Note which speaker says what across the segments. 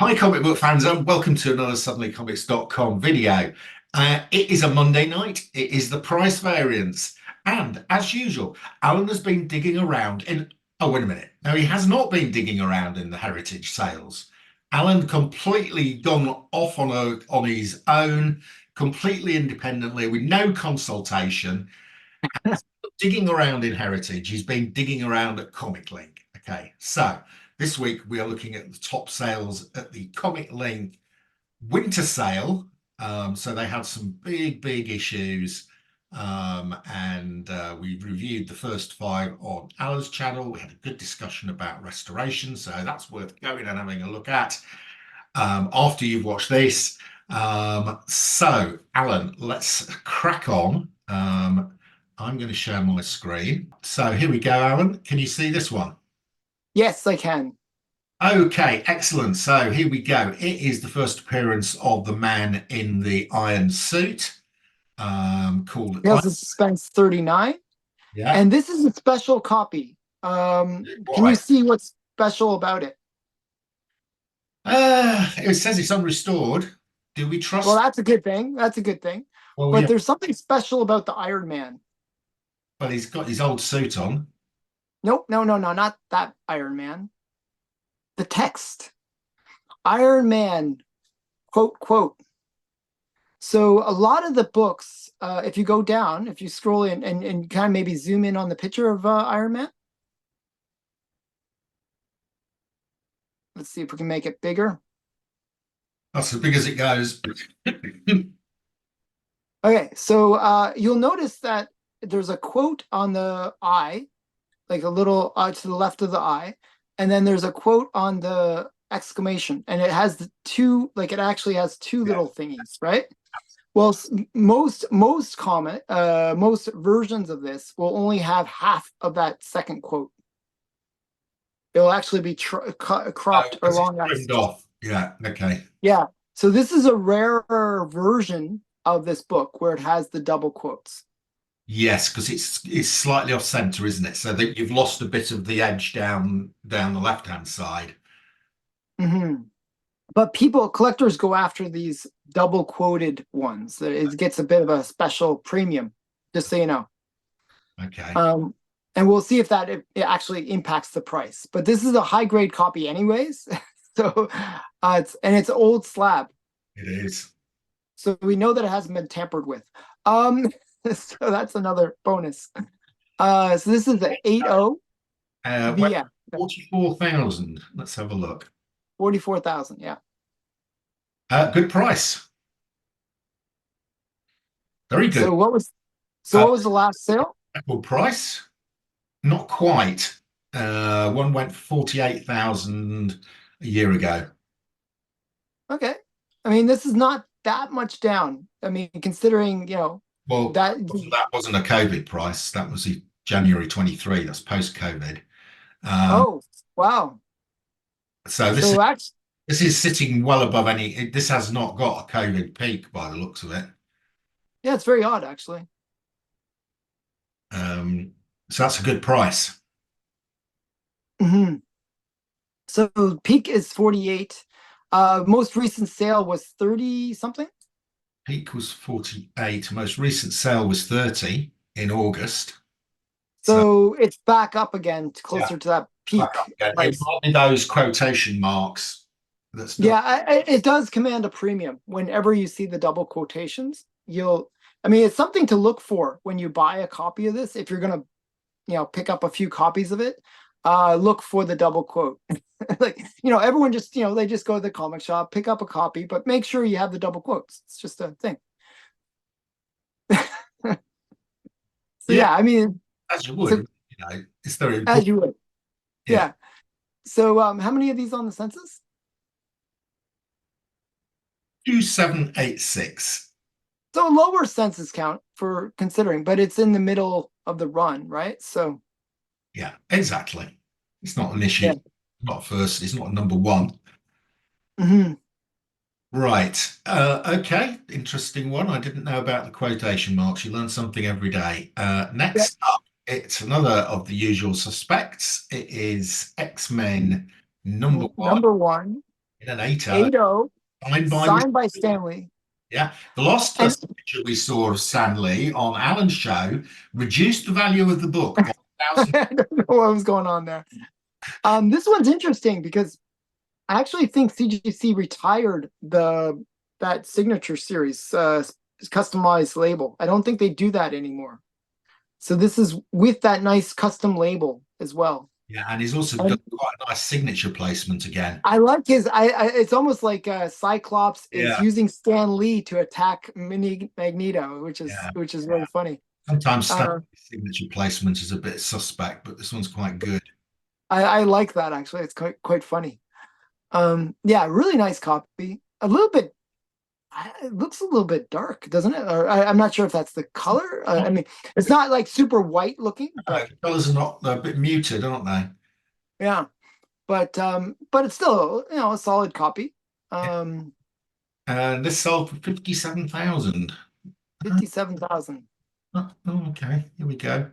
Speaker 1: Hi, comic book fans, and welcome to another suddenlycomics.com video. It is a Monday night. It is the price variance. And as usual, Alan has been digging around in. Oh, wait a minute. No, he has not been digging around in the heritage sales. Alan completely gone off on his own, completely independently, with no consultation. Digging around in heritage, he's been digging around at Comic Link. Okay, so this week we are looking at the top sales at the Comic Link winter sale. So they had some big issues, and we reviewed the first five on Alan's channel. We had a good discussion about restoration, so that's worth going and having a look at after you've watched this. So Alan, let's crack on. I'm going to share my screen. So here we go, Alan. Can you see this one?
Speaker 2: Yes, I can.
Speaker 1: Okay, excellent. So here we go. It is the first appearance of the man in the iron suit, called
Speaker 2: Tales of Suspense 39.
Speaker 1: yeah.
Speaker 2: And this is a special copy. Can you
Speaker 1: Why?
Speaker 2: see what's special about it?
Speaker 1: It says it's unrestored. Do we
Speaker 2: Well,
Speaker 1: trust?
Speaker 2: that's a good thing. That's a good thing.
Speaker 1: Well,
Speaker 2: But
Speaker 1: yeah.
Speaker 2: there's something special about the Iron Man.
Speaker 1: Well, he's got his old suit on.
Speaker 2: Nope, no, not that Iron Man. The text. Iron Man, quote, quote. So a lot of the books, if you go down, if you scroll in and kind of maybe zoom in on the picture of Iron Man. Let's see if we can make it bigger.
Speaker 1: That's as big as it goes.
Speaker 2: Okay, so you'll notice that there's a quote on the eye, like a little to the left of the eye, and then there's a quote on the exclamation, and it has the two, like it actually has two
Speaker 1: Yeah.
Speaker 2: little thingies, right? Well, most versions of this will only have half of that second quote. It'll actually be cropped
Speaker 1: Because it's
Speaker 2: along that.
Speaker 1: trimmed off. Yeah. Okay.
Speaker 2: Yeah. So this is a rarer version of this book where it has the double quotes.
Speaker 1: Yes, because it's slightly off center, isn't it? So that you've lost a bit of the edge down the left-hand side.
Speaker 2: Mm-hmm. But collectors go after these double quoted ones. It gets a bit of a special premium, just so you know.
Speaker 1: Okay.
Speaker 2: And we'll see if it actually impacts the price. But this is a high grade copy, anyways. So it's old slab.
Speaker 1: It is.
Speaker 2: So we know that it hasn't been tampered with. So that's another bonus. So this is the 80
Speaker 1: Well,
Speaker 2: VF,
Speaker 1: 44,000. Let's have a look.
Speaker 2: 44,000. Yeah.
Speaker 1: Good price. Very good.
Speaker 2: So what was
Speaker 1: Uh,
Speaker 2: the last sale?
Speaker 1: Record price? Not quite. One went for 48,000 a year ago.
Speaker 2: Okay. I mean, this is not that much down. I mean, considering,
Speaker 1: Well,
Speaker 2: that.
Speaker 1: that wasn't a COVID price. That was the January 23. That's post-COVID. Um,
Speaker 2: Oh, wow.
Speaker 1: so this is
Speaker 2: So actually,
Speaker 1: this is sitting well above any. This has not got a COVID peak by the looks of it.
Speaker 2: yeah, it's very odd, actually.
Speaker 1: So that's a good price.
Speaker 2: Hmm. So peak is 48. Most recent sale was 30 something.
Speaker 1: Peak was 48. Most recent sale was 30 in August. So
Speaker 2: So it's back up again
Speaker 1: yeah,
Speaker 2: closer to that peak
Speaker 1: back up again. It
Speaker 2: price.
Speaker 1: might be those quotation marks that's done.
Speaker 2: Yeah, it does command a premium whenever you see the double quotations. I mean, it's something to look for when you buy a copy of this. If you're gonna, pick up a few copies of it, look for the double quote. Like, everyone just, they just go to the comic shop, pick up a copy, but make sure you have the double quotes. It's just a thing. So
Speaker 1: Yeah,
Speaker 2: yeah, I mean,
Speaker 1: as you would.
Speaker 2: so
Speaker 1: It's very
Speaker 2: as
Speaker 1: important.
Speaker 2: you would.
Speaker 1: Yeah.
Speaker 2: Yeah. So how many of these on the census?
Speaker 1: 2786.
Speaker 2: So a lower census count for considering, but it's in the middle of the run, right? So
Speaker 1: Yeah, exactly. It's not an issue.
Speaker 2: yeah.
Speaker 1: Not first. It's not number one.
Speaker 2: Hmm.
Speaker 1: Right. Okay. Interesting one. I didn't know about the quotation marks. You learn something every day.
Speaker 2: Yeah.
Speaker 1: Next up, it's another of the usual suspects. It is X-Men number one.
Speaker 2: Number one.
Speaker 1: in an 8-0,
Speaker 2: 8-0,
Speaker 1: signed by Mr.
Speaker 2: signed by Stanley.
Speaker 1: Yeah. The last
Speaker 2: And
Speaker 1: picture we saw of Stanley on Allan's show reduced the value of the book by 1,000.
Speaker 2: I don't know what was going on there. This one's interesting because I actually think CGC retired the that signature series customized label. I don't think they do that anymore. So this is with that nice custom label as well.
Speaker 1: Yeah, and he's also done
Speaker 2: And
Speaker 1: quite a nice signature placement again.
Speaker 2: I like his. It's almost like Cyclops is
Speaker 1: Yeah,
Speaker 2: using Stan Lee to attack Mini Magneto,
Speaker 1: yeah.
Speaker 2: which is really funny.
Speaker 1: Sometimes Stanley's
Speaker 2: Uh,
Speaker 1: signature placement is a bit suspect, but this one's quite good.
Speaker 2: I like that actually. It's quite funny. Yeah, really nice copy. A little bit. It looks a little bit dark, doesn't it? Or I'm not sure if that's the color. I mean, it's not like super white looking, but
Speaker 1: The colours are not they're a bit muted, aren't they?
Speaker 2: yeah. But it's still a solid copy.
Speaker 1: Yeah.
Speaker 2: Um,
Speaker 1: And this sold for 57,000.
Speaker 2: 57,000.
Speaker 1: Oh, okay. Here we go.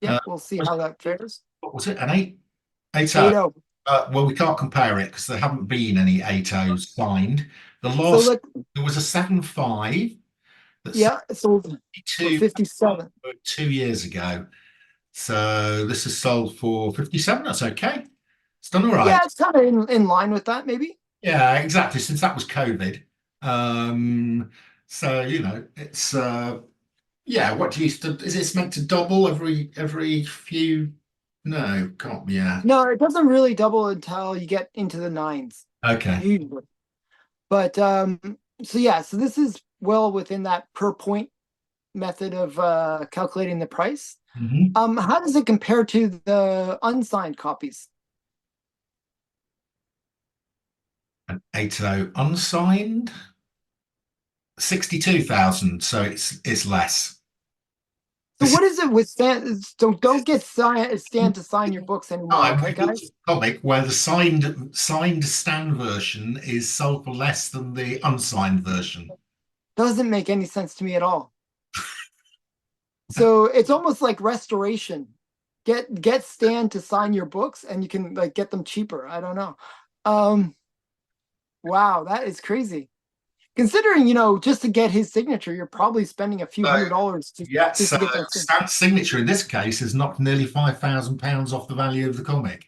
Speaker 2: Yeah,
Speaker 1: Uh,
Speaker 2: we'll see how that fares.
Speaker 1: what was it? An 8-0.
Speaker 2: 8-0.
Speaker 1: Well, we can't compare it because there haven't been any 8-0s signed. The
Speaker 2: So
Speaker 1: last,
Speaker 2: look,
Speaker 1: there was a 7-5 that sold
Speaker 2: yeah, it sold for
Speaker 1: 52
Speaker 2: 57.
Speaker 1: 2 years ago. So this is sold for 57. That's okay. It's done all right.
Speaker 2: Yeah, it's kind of in line with that, maybe.
Speaker 1: Yeah, exactly. Since that was COVID. Um, so it's yeah, what do you is it meant to double every few? No, can't be. Yeah.
Speaker 2: No, it doesn't really double until you get into the nines,
Speaker 1: Okay.
Speaker 2: usually. But so yeah, so this is well within that per point method of calculating the price.
Speaker 1: Hmm.
Speaker 2: How does it compare to the unsigned copies?
Speaker 1: An 8-0 unsigned, 62,000. So it's less.
Speaker 2: So
Speaker 1: This is
Speaker 2: what is it with Stan? So don't get Stan to sign your books anymore,
Speaker 1: time
Speaker 2: okay,
Speaker 1: we looked at
Speaker 2: guys?
Speaker 1: the comic where the signed Stan version is sold for less than the unsigned version.
Speaker 2: Doesn't make any sense to me at all. So it's almost like restoration. Get Stan to sign your books and you can like get them cheaper. I don't know. Um, wow, that is crazy. Considering, just to get his signature, you're probably spending a few
Speaker 1: So
Speaker 2: $100
Speaker 1: yes,
Speaker 2: just to get that.
Speaker 1: Stan's signature in this case has knocked nearly £5,000 off the value of the comic.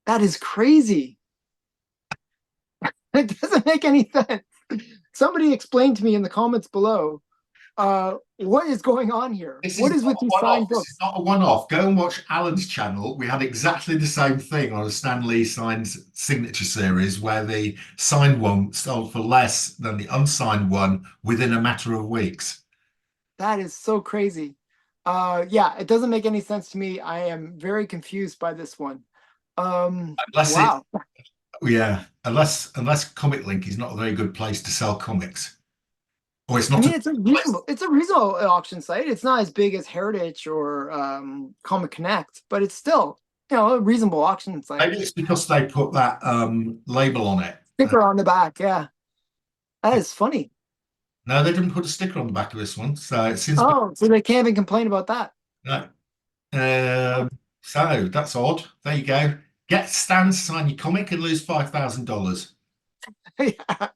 Speaker 2: That is crazy. It doesn't make any sense. Somebody explain to me in the comments below, what is going on here?
Speaker 1: This is
Speaker 2: What is
Speaker 1: not
Speaker 2: with
Speaker 1: a
Speaker 2: these
Speaker 1: one-off.
Speaker 2: signed
Speaker 1: This is
Speaker 2: books?
Speaker 1: not a one-off. Go and watch Alan's channel. We had exactly the same thing on a Stan Lee signed signature series where the signed one sold for less than the unsigned one within a matter of weeks.
Speaker 2: That is so crazy. Yeah, it doesn't make any sense to me. I am very confused by this one.
Speaker 1: Unless it,
Speaker 2: Wow.
Speaker 1: yeah, unless Comic Link is not a very good place to sell comics, or it's
Speaker 2: I
Speaker 1: not a
Speaker 2: mean,
Speaker 1: place.
Speaker 2: it's a reasonable auction site. It's not as big as Heritage or Comic Connect, but it's still, a reasonable auction site.
Speaker 1: Maybe it's because they put that label on it.
Speaker 2: Sticker on the back, yeah. That is funny.
Speaker 1: No, they didn't put a sticker on the back of this one, so it seems.
Speaker 2: Oh, so they can't even complain about that.
Speaker 1: No. So that's odd. There you go. Get Stan to sign your comic and lose $5,000.
Speaker 2: Yeah.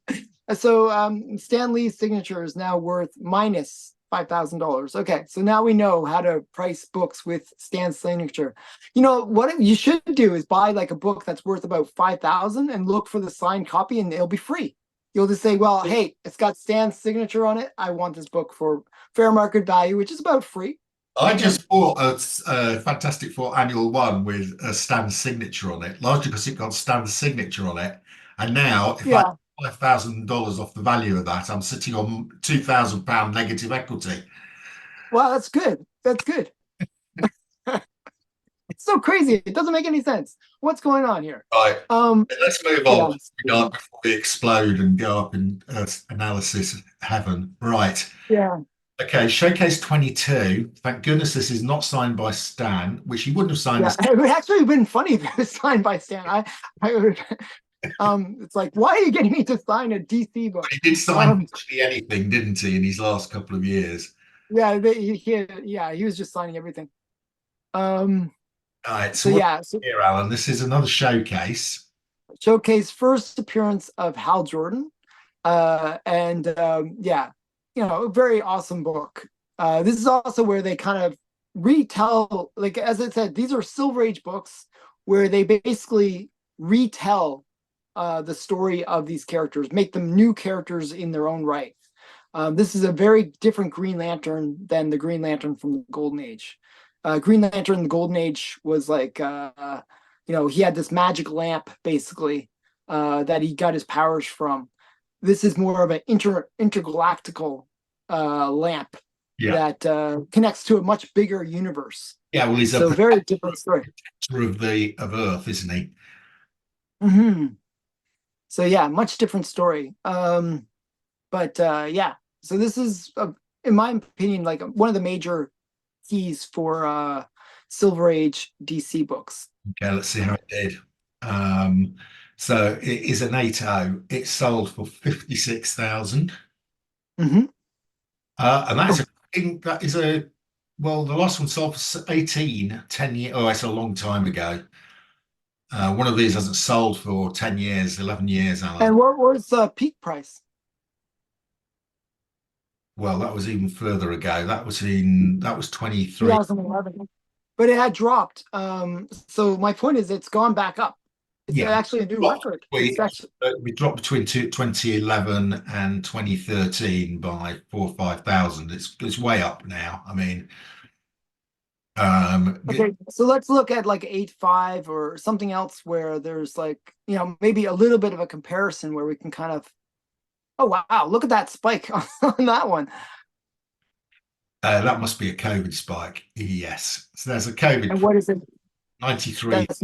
Speaker 2: So Stan Lee's signature is now worth minus $5,000. Okay, so now we know how to price books with Stan's signature. What you should do is buy like a book that's worth about 5,000 and look for the signed copy, and it'll be free. You'll just say, well, hey, it's got Stan's signature on it. I want this book for fair market value, which is about free.
Speaker 1: I just bought a Fantastic Four annual one with a Stan's signature on it, largely because it got Stan's signature on it. And now, if I
Speaker 2: Yeah.
Speaker 1: $5,000 off the value of that, I'm sitting on £2,000 negative equity.
Speaker 2: Well, that's good. That's good. It's so crazy. It doesn't make any sense. What's going on here?
Speaker 1: Right,
Speaker 2: Um,
Speaker 1: let's move
Speaker 2: yeah.
Speaker 1: on before we explode and go up in analysis heaven. Right.
Speaker 2: Yeah.
Speaker 1: Okay, Showcase 22. Thank goodness this is not signed by Stan, which he wouldn't have signed
Speaker 2: Yeah.
Speaker 1: this.
Speaker 2: It would actually have been funny if it was signed by Stan. I would it's like, why are you getting me to sign a DC book?
Speaker 1: He did sign
Speaker 2: Um,
Speaker 1: virtually anything, didn't he, in his last couple of years?
Speaker 2: yeah, he was just signing everything. Um,
Speaker 1: All right, so
Speaker 2: so
Speaker 1: what
Speaker 2: yeah, so
Speaker 1: here, Alan? This is another showcase.
Speaker 2: showcase first appearance of Hal Jordan. And yeah, a very awesome book. This is also where they kind of retell, like as I said, these are Silver Age books where they basically retell the story of these characters, make them new characters in their own right. This is a very different Green Lantern than the Green Lantern from the Golden Age. Green Lantern in the Golden Age was like, he had this magic lamp basically that he got his powers from. This is more of an intergalactical lamp
Speaker 1: Yeah.
Speaker 2: that connects to a much bigger universe.
Speaker 1: Yeah, well, he's a
Speaker 2: So very different story.
Speaker 1: protector of Earth, isn't he?
Speaker 2: Mm-hmm. So yeah, much different story. But yeah, so this is, in my opinion, like one of the major keys for Silver Age DC books.
Speaker 1: Okay, let's see how it did. Um, so it is an 8.0. It sold for 56,000.
Speaker 2: Mm-hmm.
Speaker 1: And that is a well, the last one sold for 18, 10 years. Oh, it's a long time ago. One of these hasn't sold for 10 years, 11 years, Alan.
Speaker 2: And what was the peak price?
Speaker 1: Well, that was even further ago. That was 23.
Speaker 2: 2011. But it had dropped. So my point is, it's gone back up. It's
Speaker 1: Yeah.
Speaker 2: actually a new record. It's actually,
Speaker 1: We dropped between 2011 and 2013 by 4 or 5 thousand. It's way up now. I mean,
Speaker 2: okay. So let's look at like 8.5 or something else where there's like, maybe a little bit of a comparison where we can kind of, oh wow, look at that spike on that one.
Speaker 1: that must be a COVID spike. Yes. So there's a COVID
Speaker 2: And what is it?
Speaker 1: 93
Speaker 2: That's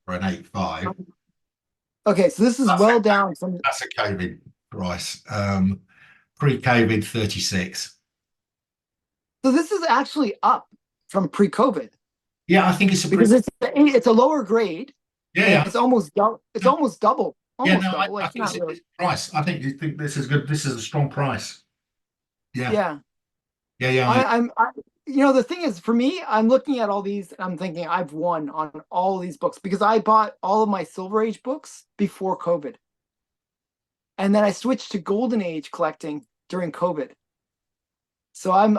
Speaker 1: for an 8.5.
Speaker 2: okay. So this is
Speaker 1: That's a,
Speaker 2: well down from.
Speaker 1: that's a COVID price. Pre-COVID 36.
Speaker 2: So this is actually up from pre-COVID
Speaker 1: Yeah, I think it's a
Speaker 2: because it's a lower grade
Speaker 1: yeah,
Speaker 2: and
Speaker 1: yeah.
Speaker 2: it's almost double. It's almost double.
Speaker 1: Yeah,
Speaker 2: Almost
Speaker 1: no,
Speaker 2: double.
Speaker 1: I
Speaker 2: Like
Speaker 1: think
Speaker 2: not
Speaker 1: it's
Speaker 2: really.
Speaker 1: a price. I think you think this is good. This is a strong price. Yeah,
Speaker 2: Yeah.
Speaker 1: yeah, yeah.
Speaker 2: The thing is, for me, I'm looking at all these and I'm thinking I've won on all these books because I bought all of my Silver Age books before COVID. And then I switched to Golden Age collecting during COVID. So I'm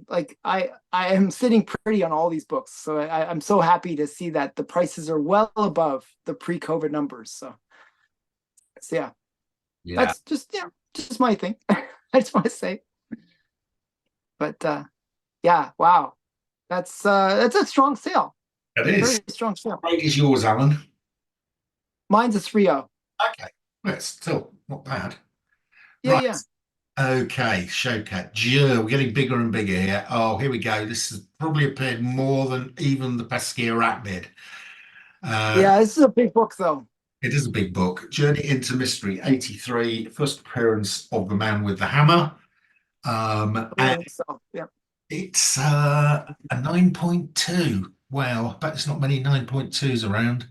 Speaker 2: like I am sitting pretty on all these books. So I'm so happy to see that the prices are well above the pre-COVID numbers. So yeah,
Speaker 1: Yeah,
Speaker 2: that's just my thing. I just want to say. But yeah, wow. That's a strong sale.
Speaker 1: it
Speaker 2: Very
Speaker 1: is.
Speaker 2: strong sale.
Speaker 1: Rate is yours, Alan.
Speaker 2: Mine's a 3-0.
Speaker 1: Okay, well, it's still not bad.
Speaker 2: Yeah,
Speaker 1: Right.
Speaker 2: yeah.
Speaker 1: Okay, Showcat. We're getting bigger and bigger here. Oh, here we go. This has probably appeared more than even the Pesky Arachnid. Uh,
Speaker 2: Yeah, this is a big book though.
Speaker 1: it is a big book. Journey into Mystery 83, first appearance of the man with the hammer. And
Speaker 2: Yeah, so yeah.
Speaker 1: it's a 9.2. Wow, I bet there's not many 9.2s around.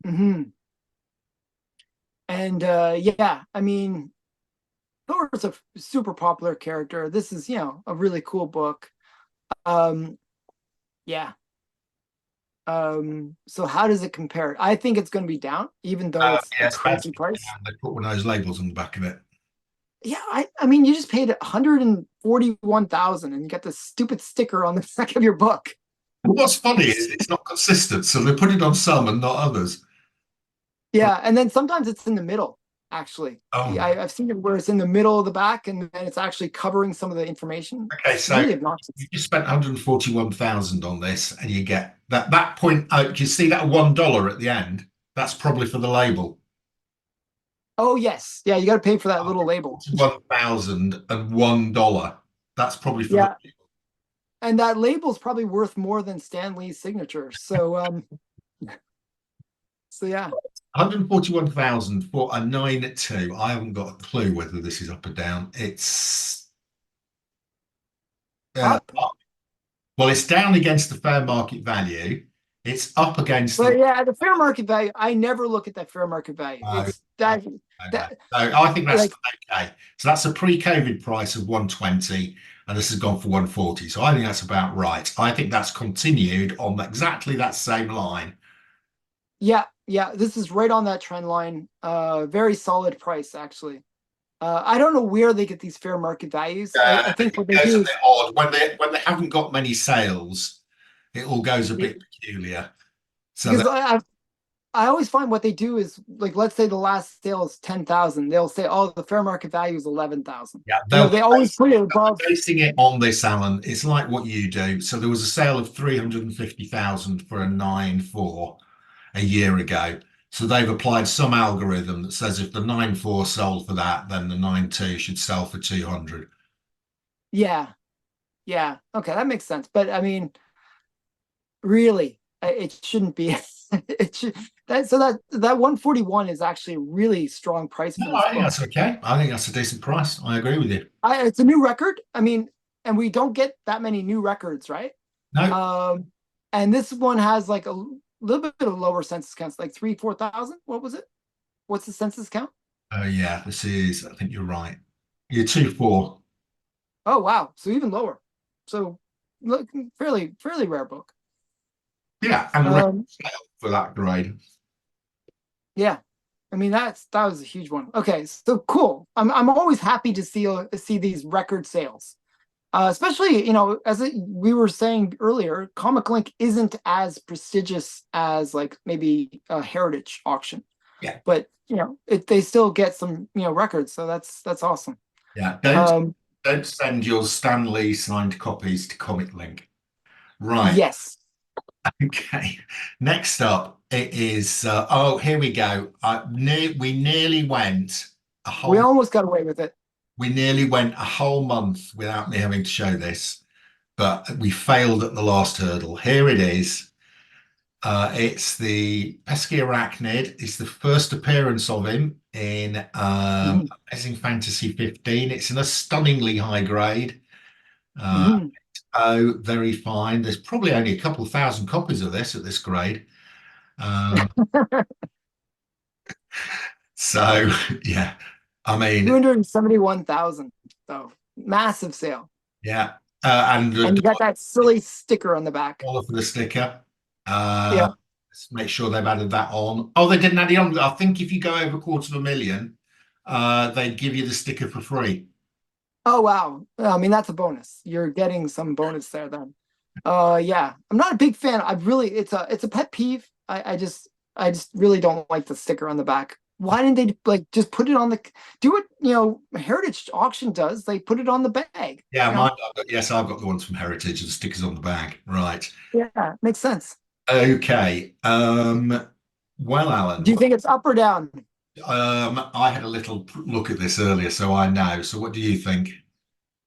Speaker 2: Hmm. And yeah, I mean, Thor's a super popular character. This is, a really cool book. Um, yeah. So how does it compare? I think it's going to be down, even though it's
Speaker 1: Yeah,
Speaker 2: a
Speaker 1: it's bad.
Speaker 2: crazy price.
Speaker 1: They put one of those labels on the back of it.
Speaker 2: Yeah, I mean, you just paid 141,000 and you got this stupid sticker on the back of your book.
Speaker 1: What's funny is it's not consistent, so they put it on some and not others.
Speaker 2: Yeah, and then sometimes it's in the middle, actually.
Speaker 1: Oh,
Speaker 2: Yeah, I've seen it where it's in the middle of the back and then it's actually covering some of the information.
Speaker 1: okay.
Speaker 2: It's
Speaker 1: So
Speaker 2: really obnoxious.
Speaker 1: you just spent 141,000 on this, and you get that point out. Do you see that $1 at the end? That's probably for the label.
Speaker 2: Oh, yes. Yeah, you got to pay for that little label.
Speaker 1: $1,001. That's probably for the
Speaker 2: Yeah, and that label's probably worth more than Stan Lee's signature. So yeah,
Speaker 1: 141,000 for a 9.2. I haven't got a clue whether this is up or down. It's
Speaker 2: up.
Speaker 1: up. Well, it's down against the fair market value. It's up against
Speaker 2: But
Speaker 1: the.
Speaker 2: yeah, the fair market value, I never look at that fair market value.
Speaker 1: No,
Speaker 2: It's that
Speaker 1: no, no.
Speaker 2: that
Speaker 1: So I think that's
Speaker 2: like
Speaker 1: okay. So that's a pre-COVID price of 120, and this has gone for 140. So I think that's about right. I think that's continued on exactly that same line.
Speaker 2: yeah, Yeah, this is right on that trend line. Very solid price, actually. I don't know where they get these fair market values. I think
Speaker 1: It
Speaker 2: what they
Speaker 1: goes
Speaker 2: do
Speaker 1: a bit
Speaker 2: is
Speaker 1: odd when they haven't got many sales. It all goes a bit
Speaker 2: it,
Speaker 1: peculiar. So
Speaker 2: because
Speaker 1: that
Speaker 2: I always find what they do is like, let's say the last sale is 10,000. They'll say, oh, the fair market value is 11,000.
Speaker 1: yeah,
Speaker 2: They always put it above.
Speaker 1: they're basing it on this, Alan. It's like what you do. So there was a sale of 350,000 for a 9.4 a year ago. So they've applied some algorithm that says if the 9.4 sold for that, then the 9.2 should sell for 200.
Speaker 2: Yeah, yeah. Okay, that makes sense. But I mean, really, it shouldn't be. It should that so that 141 is actually a really strong price
Speaker 1: No,
Speaker 2: for this
Speaker 1: I think
Speaker 2: book.
Speaker 1: that's okay. I think that's a decent price. I agree with you.
Speaker 2: It's a new record. I mean, and we don't get that many new records, right?
Speaker 1: No,
Speaker 2: Um, and this one has like a little bit of lower census counts, like 4,000. What was it? What's the census count?
Speaker 1: oh yeah, this is. I think you're right. You're 2.4.
Speaker 2: Oh wow, so even lower. So look, fairly rare book.
Speaker 1: Yeah, and the rest
Speaker 2: Um,
Speaker 1: for that grade.
Speaker 2: yeah, I mean that was a huge one. Okay, so cool. I'm always happy to see these record sales. Especially, as we were saying earlier, Comic Link isn't as prestigious as like maybe a Heritage auction,
Speaker 1: Yeah,
Speaker 2: but they still get some records, so that's awesome.
Speaker 1: yeah.
Speaker 2: Um,
Speaker 1: Don't send your Stan Lee signed copies to Comic Link. Right.
Speaker 2: yes,
Speaker 1: Okay. Next up, it is. Oh, here we go. We nearly went a
Speaker 2: we
Speaker 1: whole.
Speaker 2: almost got away with it.
Speaker 1: We nearly went a whole month without me having to show this, but we failed at the last hurdle. Here it is. It's the pesky arachnid. It's the first appearance of him in
Speaker 2: Mhm,
Speaker 1: Amazing Fantasy 15. It's in a stunningly high grade. Uh,
Speaker 2: mhm.
Speaker 1: oh, very fine. There's probably only a couple of thousand copies of this at this grade. Um, so yeah, I mean,
Speaker 2: 271,000. So massive sale,
Speaker 1: yeah, and the
Speaker 2: and you got that silly sticker on the back.
Speaker 1: dollar for the sticker. Uh,
Speaker 2: Yeah.
Speaker 1: let's make sure they've added that on. Oh, they didn't add it on. I think if you go over $250,000, they give you the sticker for free.
Speaker 2: Oh wow. I mean, that's a bonus. You're getting some bonus there then. Yeah. I'm not a big fan. I've really it's a pet peeve. I just really don't like the sticker on the back. Why didn't they like just put it on the do what Heritage Auction does? They put it on the bag,
Speaker 1: Yeah,
Speaker 2: you know?
Speaker 1: yes, I've got the ones from Heritage and the stickers on the bag. Right.
Speaker 2: Yeah, makes sense.
Speaker 1: Okay. Well, Alan,
Speaker 2: Do you think it's up or down?
Speaker 1: I had a little look at this earlier, so I know. So what do you think?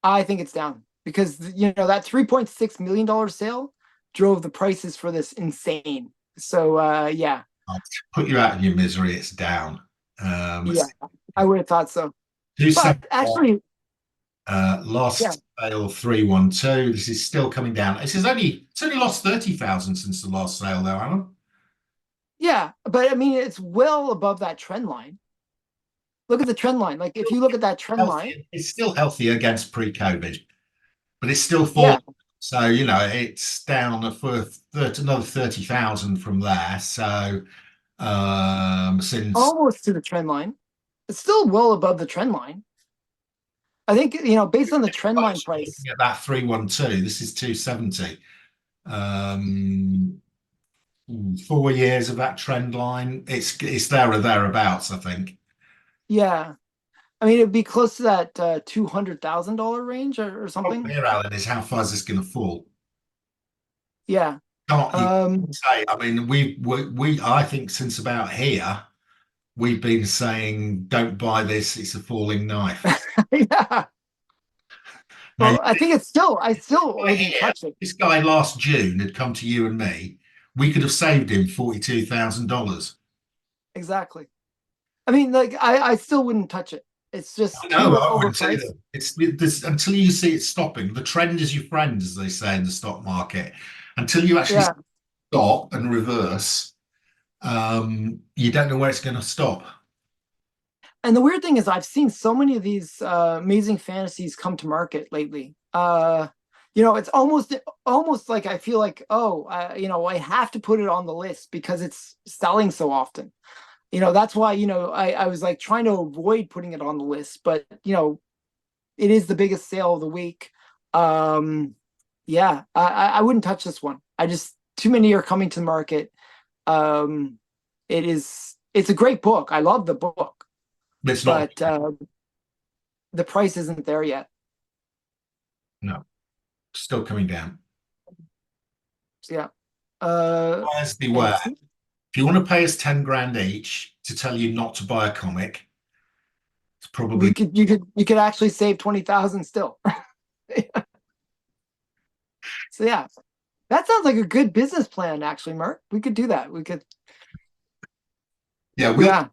Speaker 2: I think it's down because that $3.6 million sale drove the prices for this insane. So yeah,
Speaker 1: I'll put you out of your misery. It's down.
Speaker 2: yeah, I would have thought so. But
Speaker 1: 271.
Speaker 2: actually, yeah,
Speaker 1: Last sale 312. This is still coming down. It's only lost 30,000 since the last sale, though, Alan.
Speaker 2: yeah, but I mean, it's well above that trend line. Look at the trend line. Like if you look at that trend line,
Speaker 1: Healthy. It's still healthy against pre-COVID, but it's still falling.
Speaker 2: yeah,
Speaker 1: So, it's down for another 30,000 from there. So, since
Speaker 2: almost to the trend line. It's still well above the trend line. I think, based on the trend line price.
Speaker 1: looking at that 312, this is 270. Um, 4 years of that trend line, it's there or thereabouts, I think.
Speaker 2: Yeah, I mean, it'd be close to that $200,000 range or
Speaker 1: Problem
Speaker 2: something.
Speaker 1: here, Alan, is how far is this going to fall?
Speaker 2: Yeah.
Speaker 1: Can't you
Speaker 2: Um,
Speaker 1: say? I mean, I think since about here, we've been saying, don't buy this, it's a falling knife.
Speaker 2: yeah.
Speaker 1: Now,
Speaker 2: Well, I still
Speaker 1: right
Speaker 2: wouldn't
Speaker 1: here,
Speaker 2: touch it.
Speaker 1: this guy last June had come to you and me. We could have saved him $42,000.
Speaker 2: Exactly. I mean, like, I still wouldn't touch it. It's just
Speaker 1: No,
Speaker 2: too
Speaker 1: I wouldn't
Speaker 2: overpriced.
Speaker 1: either. It's this until you see it stopping. The trend is your friend, as they say in the stock market. Until you actually
Speaker 2: Yeah.
Speaker 1: stop and reverse, you don't know where it's going to stop.
Speaker 2: And the weird thing is I've seen so many of these amazing fantasies come to market lately. It's almost like I feel like, oh, I have to put it on the list because it's selling so often. That's why, I was like trying to avoid putting it on the list, but it is the biggest sale of the week. Um, yeah, I wouldn't touch this one. I just too many are coming to the market. Um, it's a great book. I love the book,
Speaker 1: It's not.
Speaker 2: but the price isn't there yet.
Speaker 1: No, still coming down.
Speaker 2: So yeah. Uh,
Speaker 1: Buyers
Speaker 2: and
Speaker 1: beware. If you want to pay us 10 grand each to tell you not to buy a comic, it's
Speaker 2: we
Speaker 1: probably,
Speaker 2: could you could actually save 20,000 still. So yeah, that sounds like a good business plan, actually, Mark. We could do that. We could,
Speaker 1: yeah, we'll
Speaker 2: yeah,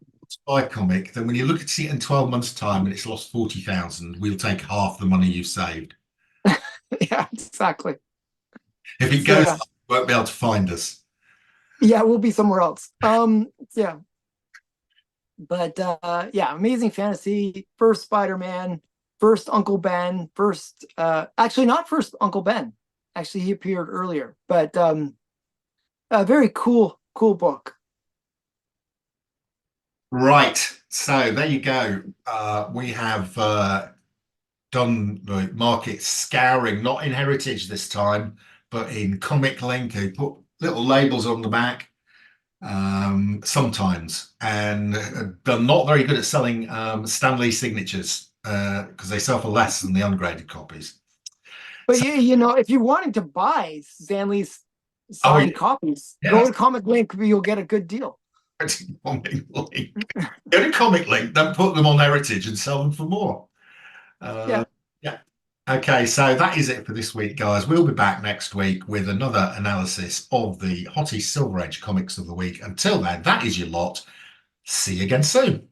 Speaker 1: buy a comic. Then when you look at it in 12 months' time and it's lost 40,000, we'll take half the money you've saved.
Speaker 2: yeah, exactly.
Speaker 1: If it
Speaker 2: So
Speaker 1: goes
Speaker 2: yeah,
Speaker 1: up, you won't be able to find us.
Speaker 2: yeah, we'll be somewhere else. Yeah, but yeah, Amazing Fantasy, first Spider-Man, first Uncle Ben, first actually not first Uncle Ben. Actually, he appeared earlier, but a very cool book.
Speaker 1: Right. So there you go. We have done the market scouring, not in Heritage this time, but in Comic Link, who put little labels on the back sometimes, and they're not very good at selling Stanley signatures because they sell for less than the ungraded copies.
Speaker 2: But
Speaker 1: So,
Speaker 2: yeah, if you're wanting to buy Stanley's
Speaker 1: oh
Speaker 2: signed
Speaker 1: yeah,
Speaker 2: copies,
Speaker 1: yeah,
Speaker 2: go
Speaker 1: that's
Speaker 2: to Comic Link. You'll get a good deal.
Speaker 1: Comic Link. Go to Comic Link, then put them on Heritage and sell them for more. Uh,
Speaker 2: Yeah.
Speaker 1: yeah. Okay, so that is it for this week, guys. We'll be back next week with another analysis of the Hottie Silver Age comics of the week. Until then, that is your lot. See you again soon.